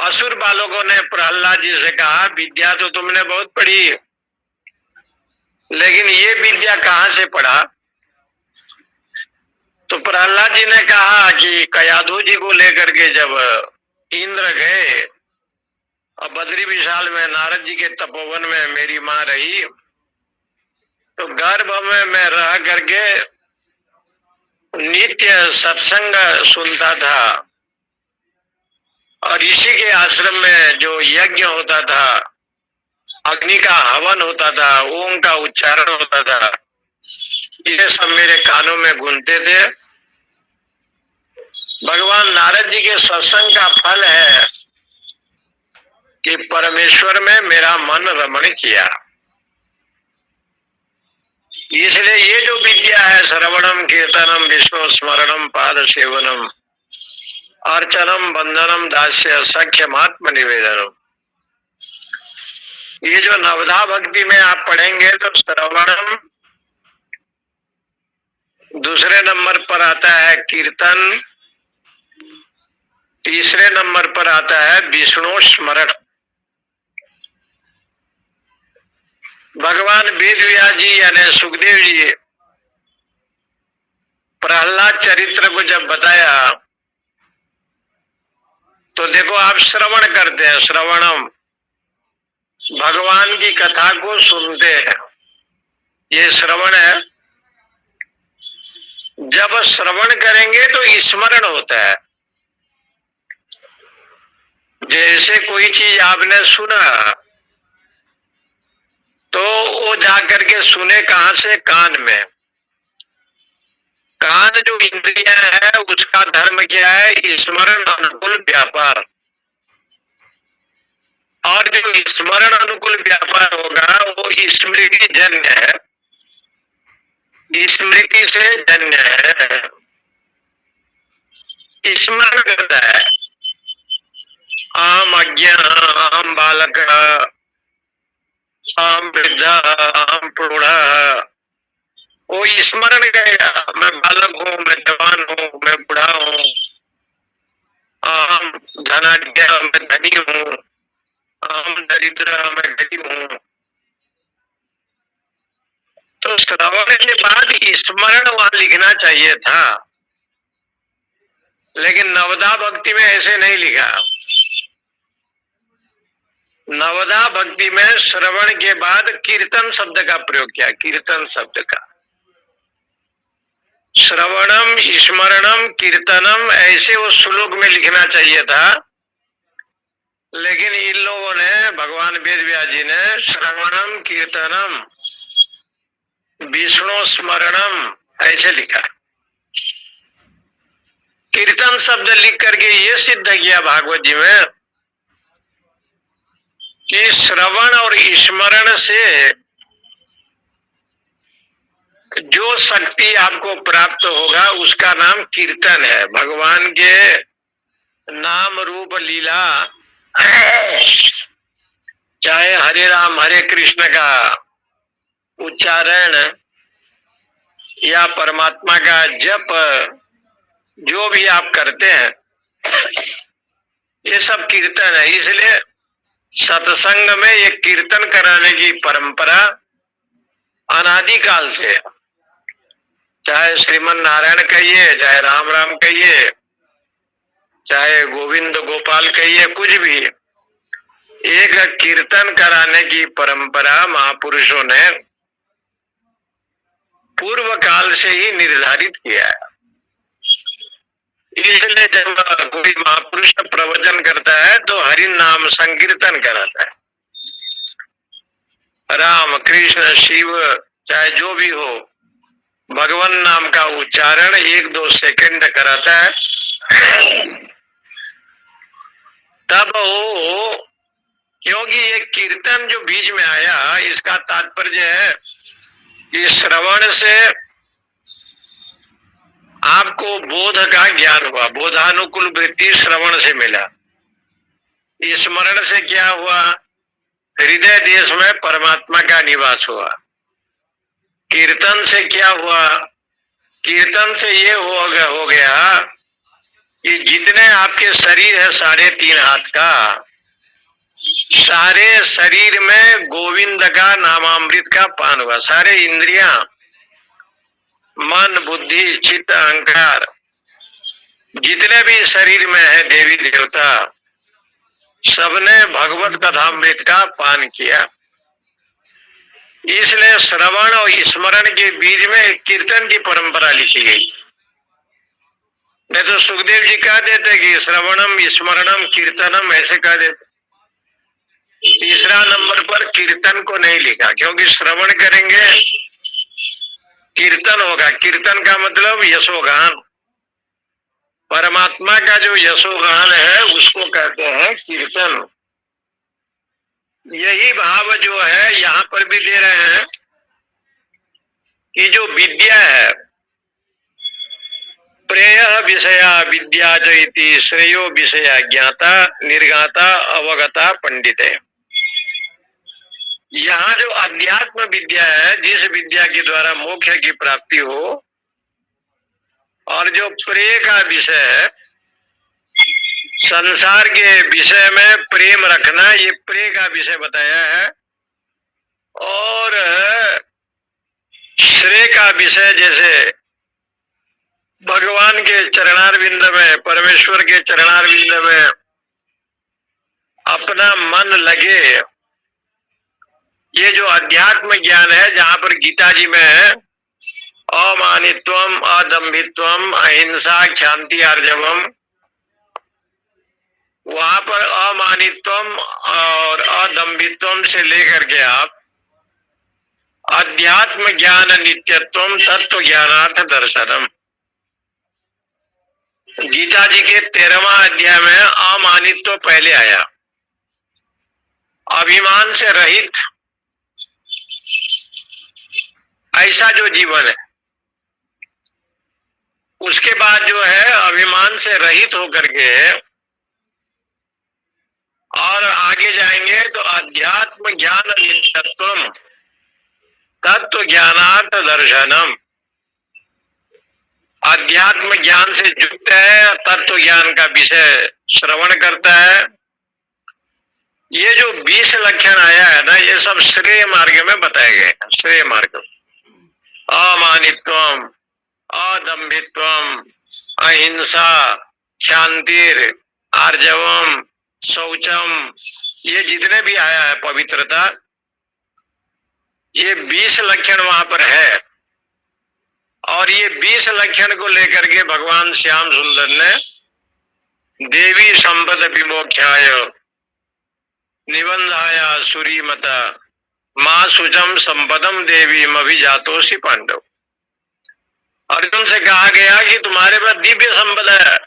असुर बालकों ने प्रहलाद जी से कहा विद्या तो तुमने बहुत पढ़ी, लेकिन ये विद्या कहाँ से पढ़ा? तो प्रहलाद जी ने कहा कि कयाधु जी को लेकर के जब इंद्र गए और बद्री विशाल में नारद जी के तपोवन में मेरी माँ रही, तो गर्भ में मैं रह करके नित्य सत्संग सुनता था, और ऋषि के आश्रम में जो यज्ञ होता था, अग्नि का हवन होता था, ओम का उच्चारण होता था, ये सब मेरे कानों में गूंजते थे। भगवान नारद जी के सत्संग का फल है कि परमेश्वर में मेरा मन रमण किया। इसलिए ये जो विद्या है, श्रवणम कीर्तनम विष्णु स्मरणम पाद सेवनम अर्चनम वंदनम दास्य सख्यमात्म निवेदनम, ये जो नवधा भक्ति में आप पढ़ेंगे तो श्रवणम, दूसरे नंबर पर आता है कीर्तन, तीसरे नंबर पर आता है विष्णु स्मरण। भगवान वेद व्यास जी यानी सुखदेव जी प्रहलाद चरित्र को जब बताया तो देखो आप श्रवण करते हैं, श्रवणम भगवान की कथा को सुनते हैं, ये श्रवण है। जब श्रवण करेंगे तो स्मरण होता है। जैसे कोई चीज आपने सुना तो वो जाकर के सुने कहां से? कान में। कान जो इंद्रिया है उसका धर्म क्या है? स्मरण अनुकूल व्यापार। और जो स्मरण अनुकूल व्यापार होगा वो स्मृति जन्य है, स्मृति से जन्य है, स्मरण करता है। आम अज्ञा, आम बालक, आम वृद्धा, आम प्रौढ़, वो स्मरण करेगा मैं बालक हूँ, मैं जवान हूँ, मैं बूढ़ा हूँ, आम धनाढ्य मैं धनी हूँ, आम दरिद्र मैं गरीब हूँ। तो श्रवण के बाद स्मरण वहां लिखना चाहिए था, लेकिन नवदा भक्ति में ऐसे नहीं लिखा। नवदा भक्ति में श्रवण के बाद कीर्तन शब्द का प्रयोग किया, कीर्तन शब्द का। श्रवणम स्मरणम कीर्तनम ऐसे उस श्लोक में लिखना चाहिए था, लेकिन इन लोगों ने, भगवान वेद व्यास जी ने श्रवणम कीर्तनम विष्णु स्मरणम ऐसे लिखा। कीर्तन शब्द लिख करके ये सिद्ध किया भागवत जी में कि श्रवण और स्मरण से जो शक्ति आपको प्राप्त होगा उसका नाम कीर्तन है। भगवान के नाम रूप लीला, चाहे हरे राम हरे कृष्ण का उच्चारण या परमात्मा का जप, जो भी आप करते हैं ये सब कीर्तन है। इसलिए सत्संग में ये कीर्तन कराने की परंपरा अनादिकाल से, चाहे श्रीमन नारायण कहिए, चाहे राम राम कहिए, चाहे गोविंद गोपाल कहिए, कुछ भी, एक कीर्तन कराने की परंपरा महापुरुषों ने पूर्व काल से ही निर्धारित किया है। इसलिए जब कोई महापुरुष प्रवचन करता है तो हरि नाम संकीर्तन कराता है। राम कृष्ण शिव चाहे जो भी हो, भगवान नाम का उच्चारण 1-2 सेकंड कराता है, तब वो, क्योंकि ये कीर्तन जो बीच में आया इसका तात्पर्य है कि श्रवण से आपको बोध का ज्ञान हुआ, बोधानुकूल वृत्ति श्रवण से मिला। स्मरण से क्या हुआ? हृदय देश में परमात्मा का निवास हुआ। कीर्तन से क्या हुआ? कीर्तन से ये हो गया कि जितने आपके शरीर है 3.5 हाथ का, सारे शरीर में गोविंद का नामामृत का पान हुआ। सारे इंद्रियां, मन, बुद्धि, चित्त, अहंकार, जितने भी शरीर में है देवी देवता, सबने भगवत कथामृत का पान किया। इसलिए श्रवण और स्मरण के बीच में एक कीर्तन की परंपरा लिखी गई। नहीं तो सुखदेव जी कह देते कि श्रवणम स्मरणम कीर्तनम, ऐसे कह देते। तीसरा नंबर पर कीर्तन को नहीं लिखा, क्योंकि श्रवण करेंगे कीर्तन होगा। कीर्तन का मतलब यशोगान, परमात्मा का जो यशोगान है उसको कहते हैं कीर्तन। यही भाव जो है यहाँ पर भी दे रहे हैं कि जो विद्या है, प्रेय विषया विद्या चैति श्रेयो विषया ज्ञाता निर्गाता अवगता पंडित है। यहाँ जो अध्यात्म विद्या है, जिस विद्या के द्वारा मोक्ष की प्राप्ति हो, और जो प्रेय का विषय है, संसार के विषय में प्रेम रखना, ये प्रेय का विषय बताया है। और श्रेय का विषय जैसे भगवान के चरणारविंद में, परमेश्वर के चरणारविंद में अपना मन लगे, ये जो अध्यात्म ज्ञान है, जहां पर गीता जी में है अमानित्वम, अदम्भित्वम, अहिंसा, क्षांति, आर्जवम, वहां पर अमानित्वम और अदम्भित्वम से लेकर के आप अध्यात्म ज्ञान नित्यत्वम तत्व ज्ञानार्थ दर्शनम, गीता जी के 13वां अध्याय में अमानित्व पहले आया। अभिमान से रहित ऐसा जो जीवन है, उसके बाद जो है अभिमान से रहित होकर के और आगे जाएंगे तो अध्यात्म ज्ञान नित्यत्वम तत्व ज्ञानार्थ दर्शनम, अध्यात्म ज्ञान से युक्त है, तत्व ज्ञान का विषय श्रवण करता है। ये जो 20 लक्षण आया है ना, ये सब श्रेय मार्ग में बताए गए। श्रेय मार्ग, अमानित्वम, अदम्भित्वम, अहिंसा, शांतिर, आर्जवम, शौचम, ये जितने भी आया है पवित्रता, ये 20 लक्षण वहां पर है। और ये 20 लक्षण को लेकर के भगवान श्याम सुंदर ने देवी संपद विमोक्षाय निबंधाया सूरीमता माँ सुजम संपदम देवी अभिजातोषि पांडव। अर्जुन से कहा गया कि तुम्हारे पास दिव्य संपदा है,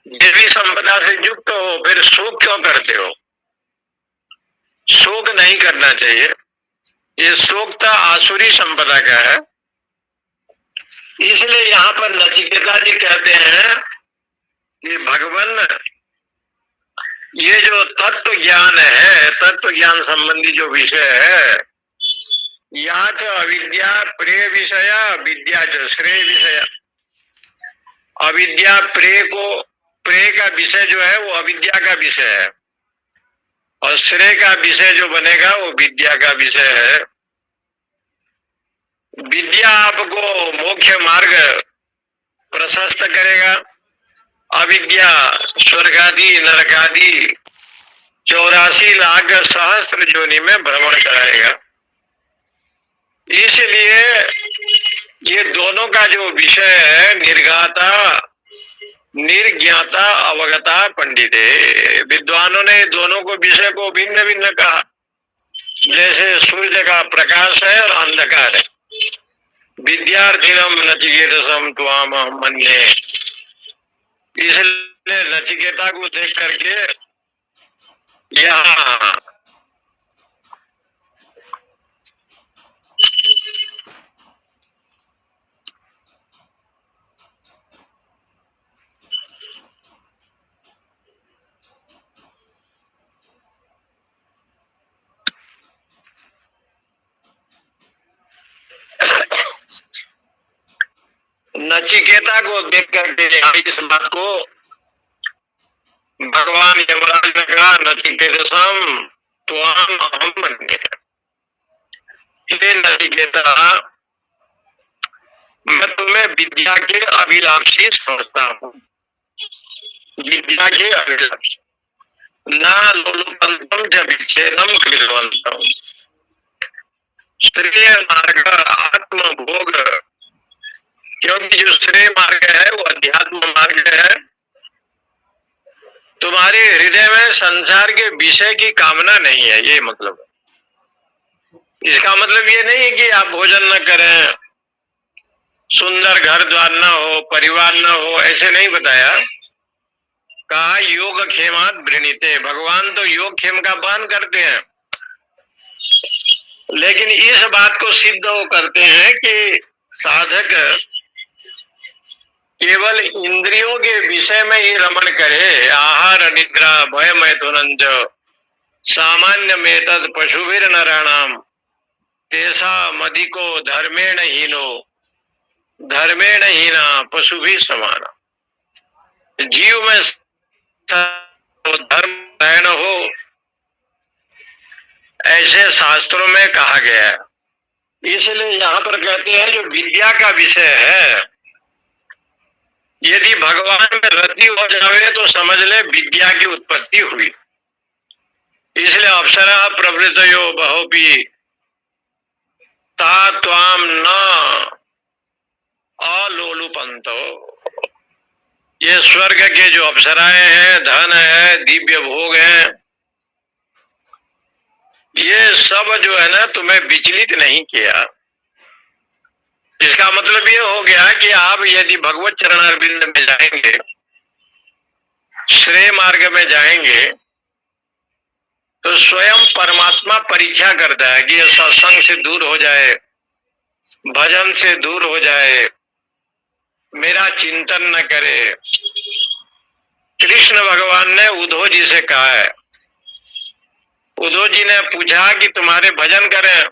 देवी संपदा से युक्त हो, फिर शोक क्यों करते हो? शोक नहीं करना चाहिए, ये शोक तो आसुरी संपदा का है। इसलिए यहाँ पर नचिकेता जी कहते हैं कि भगवान, ये जो तत्व ज्ञान है, तत्व ज्ञान संबंधी जो विषय है, यहाँ तो अविद्या प्रेय विषय, विद्या जो श्रेय विषय। अविद्या प्रेय का विषय जो है वो अविद्या का विषय है, और श्रेय का विषय जो बनेगा वो विद्या का विषय है। विद्या आपको मोक्ष मार्ग प्रशस्त करेगा, अविद्या स्वर्गादि नरकादि 84 लाख सहस्त्र योनि में भ्रमण कराएगा। इसलिए ये दोनों का जो विषय है, निर्गाता निर्ज्ञाता अवगता पंडित है। विद्वानों ने दोनों को विषय को भिन्न भिन्न कहा, जैसे सूर्य का प्रकाश है और अंधकार है। विद्यार्थिनम नचिकेतसम त्वाम मन्ये, इसलिए नचिकेता को देख करके यहाँ नचिकेता को देख करके इस बात को भगवान यमराज ने कहा, नचिकेतसम त्वाम अहम मन्ये। हे नचिकेता, मैं तुम्हें विद्या के अभिलाषी समझता हूँ, विद्या के अभिलाषी। ना लोलुपंतम च विच्छेदम कृतवन्तम। श्रेय मार्ग आत्मभोग, क्योंकि जो श्रेय मार्ग है वो अध्यात्म मार्ग है। तुम्हारे हृदय में संसार के विषय की कामना नहीं है, ये मतलब। इसका मतलब ये नहीं है कि आप भोजन न करें, सुंदर घर द्वार न हो, परिवार न हो, ऐसे नहीं बताया। कहा योग खेमात वृणीते, भगवान तो योग खेम का पान करते हैं, लेकिन इस बात को सिद्ध वो करते हैं कि साधक केवल इंद्रियों के विषय में ही रमण करे। आहार निद्रा भय मैथुनंज सामान्य में तद पशुभिर नराणाम तेसा मदिको धर्मेण हीनो धर्मेण हीना पशु भी समाना। जीव में धर्म रहन हो, ऐसे शास्त्रों में कहा गया है। इसलिए यहाँ पर कहते हैं जो विद्या का विषय है, यदि भगवान में रति हो जावे तो समझ ले विद्या की उत्पत्ति हुई। इसलिए अप्सरा प्रवृत्तयो बहोपि ता त्वाम न अलोलुपंतो। ये स्वर्ग के जो अप्सराएं हैं, धन है, दिव्य भोग है, ये सब जो है ना तुम्हें विचलित नहीं किया। इसका मतलब ये हो गया कि आप यदि भगवत चरणारविंद में जाएंगे, श्रेय मार्ग में जाएंगे, तो स्वयं परमात्मा परीक्षा करता है कि ये सत्संग से दूर हो जाए, भजन से दूर हो जाए, मेरा चिंतन न करे। कृष्ण भगवान ने उद्धव जी से कहा है, उद्धव जी ने पूछा कि तुम्हारे भजन करें,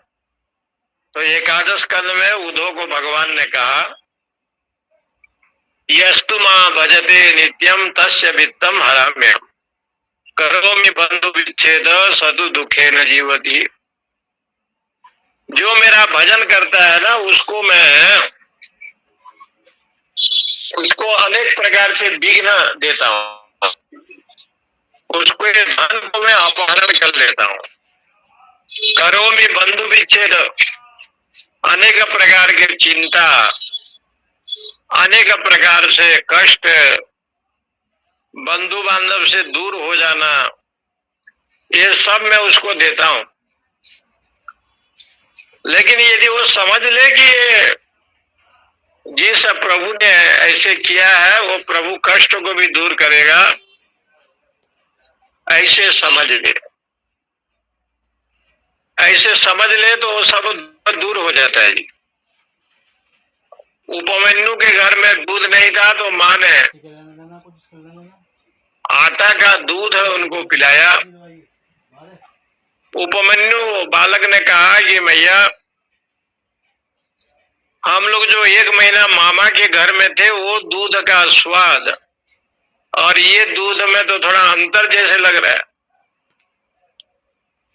तो एकादश स्कंद में उद्धव को भगवान ने कहा, यस्तु मां भजते नित्यम तस्य वित्तम हराम्यहम् करोमि बंधु विच्छेद सदु दुखे न जीवती। जो मेरा भजन करता है ना, उसको अनेक प्रकार से विघ्न देता हूँ, उसको धन को मैं अपहरण कर लेता हूँ। करोमि बंधु विच्छेद, अनेक प्रकार की चिंता, अनेक प्रकार से कष्ट, बंधु बांधव से दूर हो जाना, ये सब मैं उसको देता हूं। लेकिन यदि वो समझ ले कि ये जिस प्रभु ने ऐसे किया है वो प्रभु कष्ट को भी दूर करेगा, ऐसे समझ ले, ऐसे समझ ले तो वो सब दूर हो जाता है जी। उपमन्यु के घर में दूध नहीं था तो माँ ने आटा का दूध उनको पिलाया। उपमन्यु बालक ने कहा कि मैया, हम लोग जो 1 महीना मामा के घर में थे, वो दूध का स्वाद और ये दूध में तो थोड़ा अंतर जैसे लग रहा है।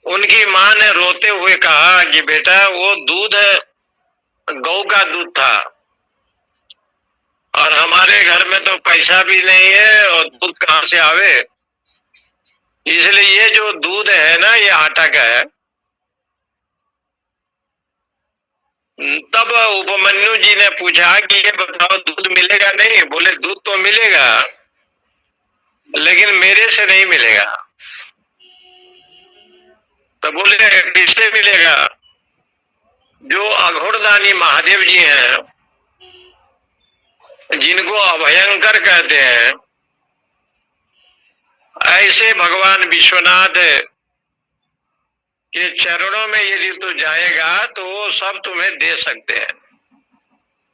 उनकी माँ ने रोते हुए कहा कि बेटा, वो दूध गौ का दूध था और हमारे घर में तो पैसा भी नहीं है और दूध कहाँ से आवे, इसलिए ये जो दूध है ना, ये आटा का है। तब उपमन्यु जी ने पूछा कि ये बताओ दूध मिलेगा? नहीं। बोले दूध तो मिलेगा, लेकिन मेरे से नहीं मिलेगा। तो बोले किससे मिलेगा? जो अघोरदानी महादेव जी हैं, जिनको अभयंकर कहते हैं, ऐसे भगवान विश्वनाथ के चरणों में यदि तू जाएगा तो वो सब तुम्हें दे सकते हैं।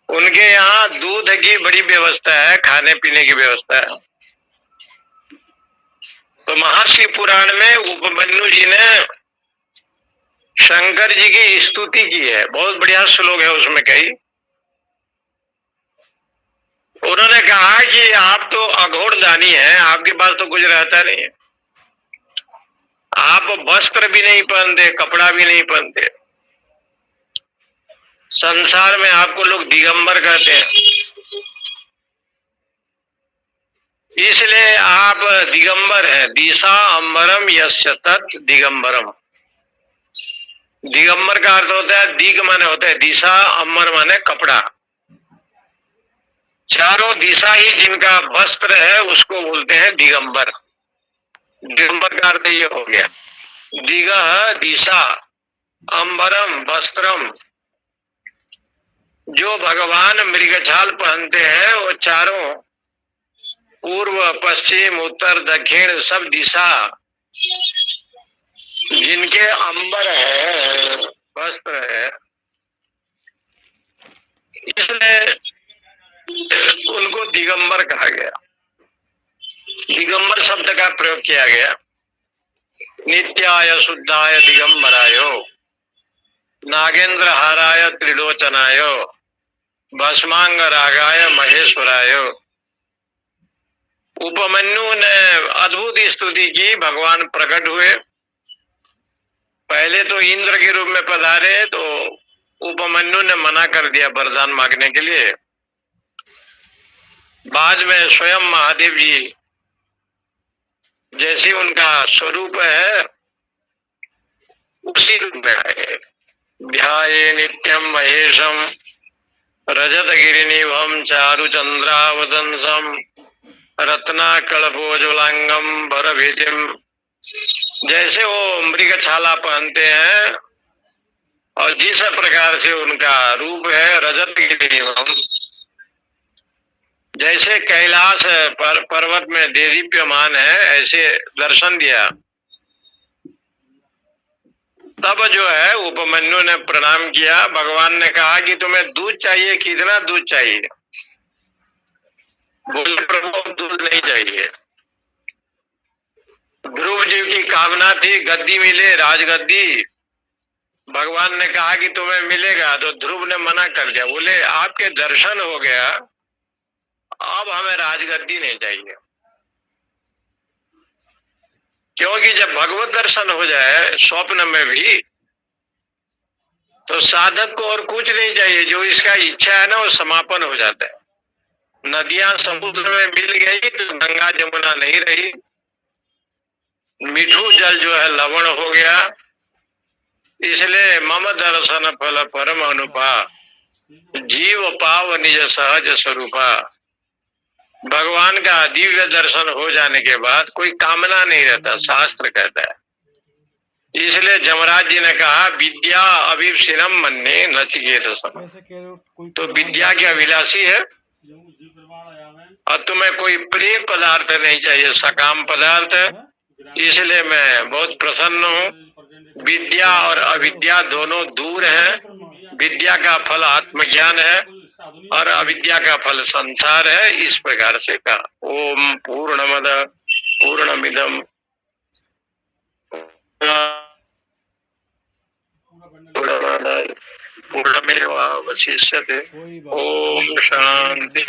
उनके यहाँ दूध की बड़ी व्यवस्था है, खाने पीने की व्यवस्था है। तो महाशिव पुराण में उपमन्यु जी ने शंकर जी की स्तुति की है, बहुत बढ़िया श्लोक है उसमें कही। उन्होंने कहा कि आप तो अघोर दानी हैं, आपके पास तो कुछ रहता नहीं है, आप वस्त्र भी नहीं पहनते, कपड़ा भी नहीं पहनते, संसार में आपको लोग दिगंबर कहते हैं, इसलिए आप दिगंबर हैं। दिशा अंबरम यस्य तत् दिगंबरम। दिगंबर का अर्थ होता है, दिग माने होता है दिशा, अंबर माने कपड़ा। चारों दिशा ही जिनका वस्त्र है उसको बोलते हैं दिगंबर। दिगंबर का अर्थ ये हो गया, दिगह दिशा, अंबरम वस्त्रम। जो भगवान मृगछाल पहनते हैं वो चारों पूर्व पश्चिम उत्तर दक्षिण सब दिशा जिनके अंबर है, वस्त्र है, इसलिए उनको दिगंबर कहा गया। दिगंबर शब्द का प्रयोग किया गया। नित्याय शुद्धाय दिगंबराय, नागेंद्र हाराय त्रिलोचनाय, भस्मांग रागाय महेश्वराय। उपमन्यु ने अद्भुत स्तुति की, भगवान प्रकट हुए। पहले तो इंद्र के रूप में पधारे तो उपमन्यु ने मना कर दिया वरदान मांगने के लिए। बाद में स्वयं महादेव जी जैसे उनका स्वरूप है उसी रूप में आए। ध्याये नित्यम महेशम रजत गिरिनिभम चारु चंद्रावतंसम रत्ना कल्पोज्वलांगम भरभीतिम। जैसे वो मृगछाला पहनते हैं और जिस प्रकार से उनका रूप है रजत गिरिनिभम, जैसे कैलाश पर्वत में देदीप्यमान है ऐसे दर्शन दिया। तब जो है उपमन्यु ने प्रणाम किया। भगवान ने कहा कि तुम्हें दूध चाहिए, कितना दूध चाहिए? बोले प्रभु दूध नहीं चाहिए। ध्रुव जी की कामना थी गद्दी मिले, राजगद्दी। भगवान ने कहा कि तुम्हें मिलेगा, तो ध्रुव ने मना कर दिया। बोले आपके दर्शन हो गया, अब हमें राजगद्दी नहीं चाहिए। क्योंकि जब भगवत दर्शन हो जाए स्वप्न में भी तो साधक को और कुछ नहीं चाहिए। जो इसका इच्छा है ना वो समापन हो जाता है। नदियां समुद्र में मिल गई तो गंगा जमुना नहीं रही, मीठू जल जो है लवण हो गया। इसलिए मम दर्शन फल परम अनुपा, जीव पाव निज सहज स्वरूपा। भगवान का दिव्य दर्शन हो जाने के बाद कोई कामना नहीं रहता, शास्त्र कहता है। इसलिए जमराज जी ने कहा विद्या अभिप्सिनम मन्ये नचिकेतसम। तो विद्या की अभिलाषी है और तुम्हें कोई प्रिय पदार्थ नहीं चाहिए, सकाम पदार्थ। इसलिए मैं बहुत प्रसन्न हूँ। विद्या और अविद्या दोनों दूर हैं। विद्या का फल आत्मज्ञान है और अविद्या का फल संसार है। इस प्रकार से कहा। ओम पूर्णमद पूर्णमिदम पूर्णमेवावशिष्यते। ओम शांति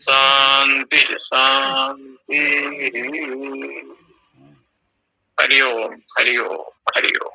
शांति शांति। हरि ओम हरि ओम हरि ओम।